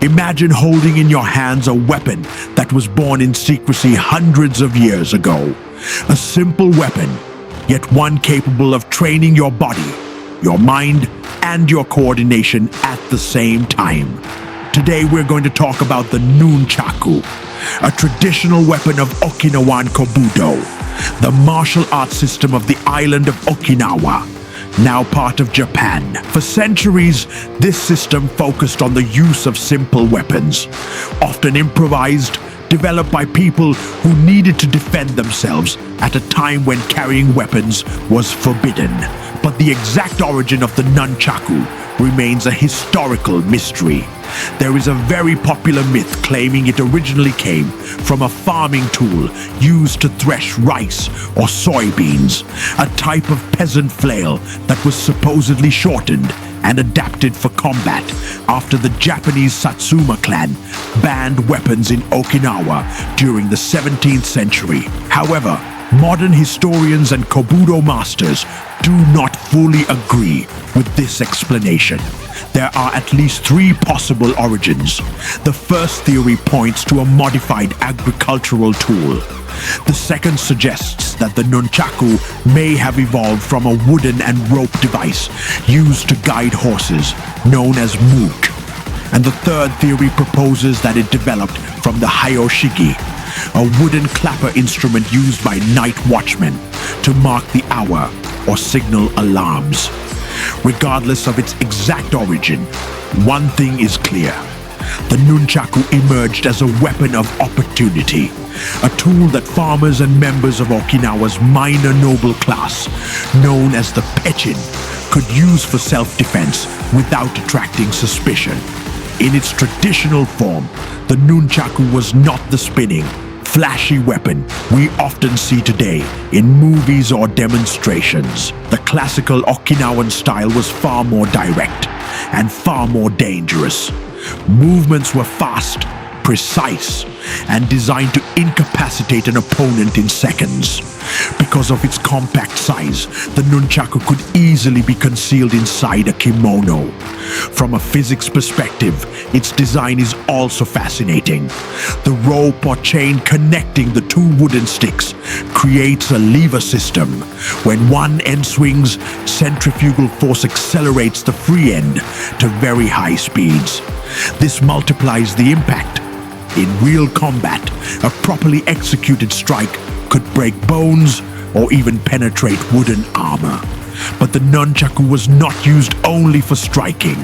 Imagine holding in your hands a weapon that was born in secrecy hundreds of years ago. A simple weapon, yet one capable of training your body, your mind, and your coordination at the same time. Today we're going to talk about the Nunchaku, a traditional weapon of Okinawan Kobudo, the martial arts system of the island of Okinawa, now part of Japan. For centuries, this system focused on the use of simple weapons, often improvised, developed by people who needed to defend themselves at a time when carrying weapons was forbidden. But the exact origin of the Nunchaku remains a historical mystery. There is a very popular myth claiming it originally came from a farming tool used to thresh rice or soybeans, a type of peasant flail that was supposedly shortened and adapted for combat after the Japanese Satsuma clan banned weapons in Okinawa during the 17th century. However, modern historians and Kobudo masters do not fully agree with this explanation. There are at least three possible origins. The first theory points to a modified agricultural tool. The second suggests that the Nunchaku may have evolved from a wooden and rope device used to guide horses, known as mook. And the third theory proposes that it developed from the Hayoshigi, a wooden clapper instrument used by night watchmen to mark the hour or signal alarms. Regardless of its exact origin, one thing is clear. The Nunchaku emerged as a weapon of opportunity, a tool that farmers and members of Okinawa's minor noble class, known as the Pechin, could use for self-defense without attracting suspicion. In its traditional form, the Nunchaku was not the spinning, flashy weapon we often see today in movies or demonstrations. The classical Okinawan style was far more direct and far more dangerous. Movements were fast, precise, and designed to incapacitate an opponent in seconds. Because of its compact size, the Nunchaku could easily be concealed inside a kimono. From a physics perspective, its design is also fascinating. The rope or chain connecting the two wooden sticks creates a lever system. When one end swings, centrifugal force accelerates the free end to very high speeds. This multiplies the impact. In real combat, a properly executed strike could break bones or even penetrate wooden armor. But the Nunchaku was not used only for striking.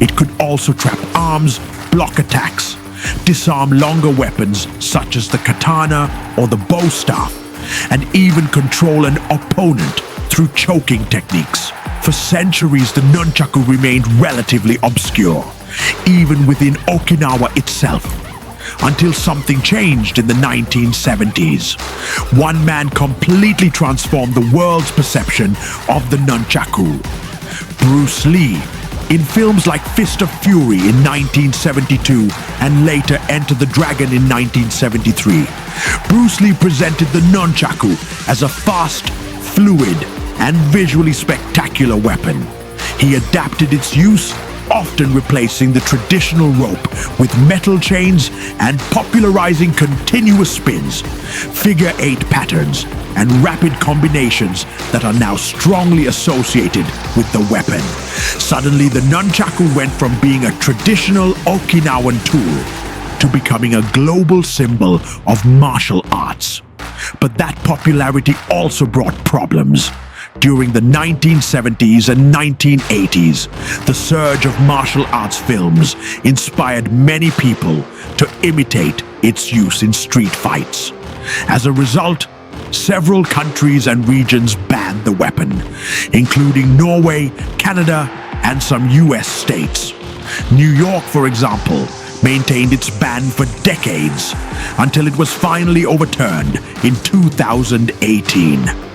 It could also trap arms, block attacks, disarm longer weapons such as the katana or the bow staff, and even control an opponent through choking techniques. For centuries, the Nunchaku remained relatively obscure, even within Okinawa itself, until something changed in the 1970s. One man completely transformed the world's perception of the Nunchaku. Bruce Lee, in films like Fist of Fury in 1972 and later Enter the Dragon in 1973, Bruce Lee presented the Nunchaku as a fast, fluid, and visually spectacular weapon. He adapted its use, often replacing the traditional rope with metal chains and popularizing continuous spins, figure-8 patterns, and rapid combinations that are now strongly associated with the weapon. Suddenly, the Nunchaku went from being a traditional Okinawan tool to becoming a global symbol of martial arts. But that popularity also brought problems. During the 1970s and 1980s, the surge of martial arts films inspired many people to imitate its use in street fights. As a result, several countries and regions banned the weapon, including Norway, Canada, and some US states. New York, for example, maintained its ban for decades until it was finally overturned in 2018.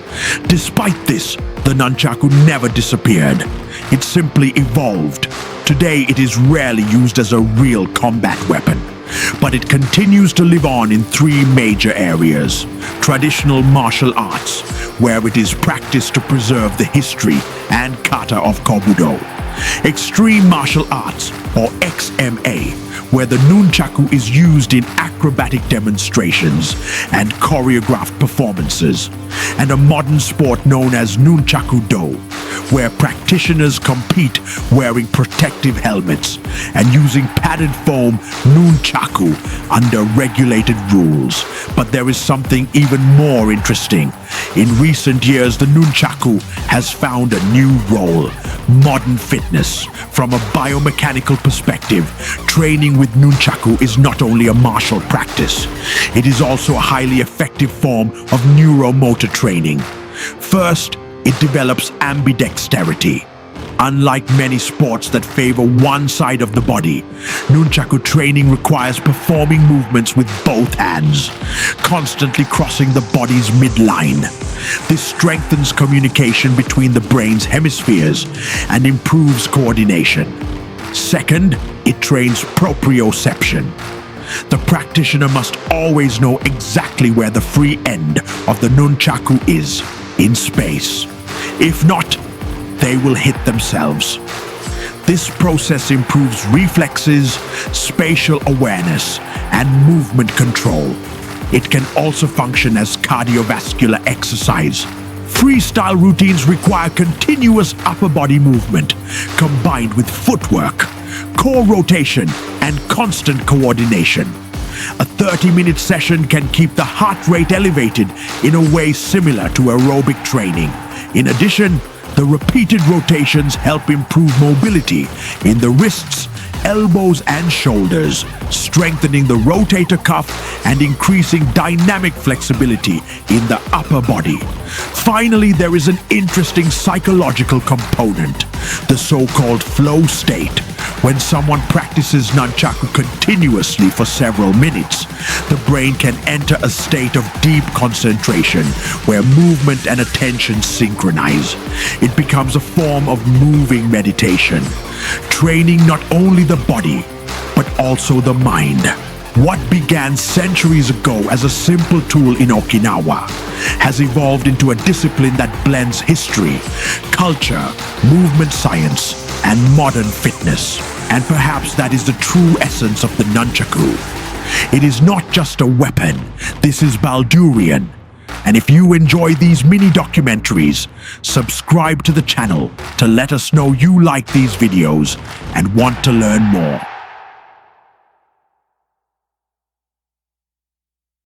Despite this, the Nunchaku never disappeared. It simply evolved. Today, it is rarely used as a real combat weapon, but it continues to live on in three major areas. Traditional martial arts, where it is practiced to preserve the history and kata of Kobudo. Extreme martial arts, or XMA, where the Nunchaku is used in acrobatic demonstrations and choreographed performances, and a modern sport known as Nunchaku-do, where practitioners compete wearing protective helmets and using padded foam Nunchaku under regulated rules. But there is something even more interesting. In recent years, the Nunchaku has found a new role: modern fitness. From a biomechanical perspective, training with Nunchaku is not only a martial practice, it is also a highly effective form of neuromotor training. First, it develops ambidexterity. Unlike many sports that favor one side of the body, Nunchaku training requires performing movements with both hands, constantly crossing the body's midline. This strengthens communication between the brain's hemispheres and improves coordination. Second, it trains proprioception. The practitioner must always know exactly where the free end of the Nunchaku is in space. If not, they will hit themselves. This process improves reflexes, spatial awareness, and movement control. It can also function as cardiovascular exercise. Freestyle routines require continuous upper body movement, combined with footwork, core rotation, and constant coordination. A 30-minute session can keep the heart rate elevated in a way similar to aerobic training. In addition, the repeated rotations help improve mobility in the wrists, elbows, and shoulders, strengthening the rotator cuff and increasing dynamic flexibility in the upper body. Finally, there is an interesting psychological component, the so-called flow state. When someone practices Nunchaku continuously for several minutes, the brain can enter a state of deep concentration where movement and attention synchronize. It becomes a form of moving meditation, training not only the body, but also the mind. What began centuries ago as a simple tool in Okinawa has evolved into a discipline that blends history, culture, movement science, and modern fitness. And perhaps that is the true essence of the Nunchaku. It is not just a weapon, this is Baldurion. And if you enjoy these mini documentaries, subscribe to the channel to let us know you like these videos and want to learn more.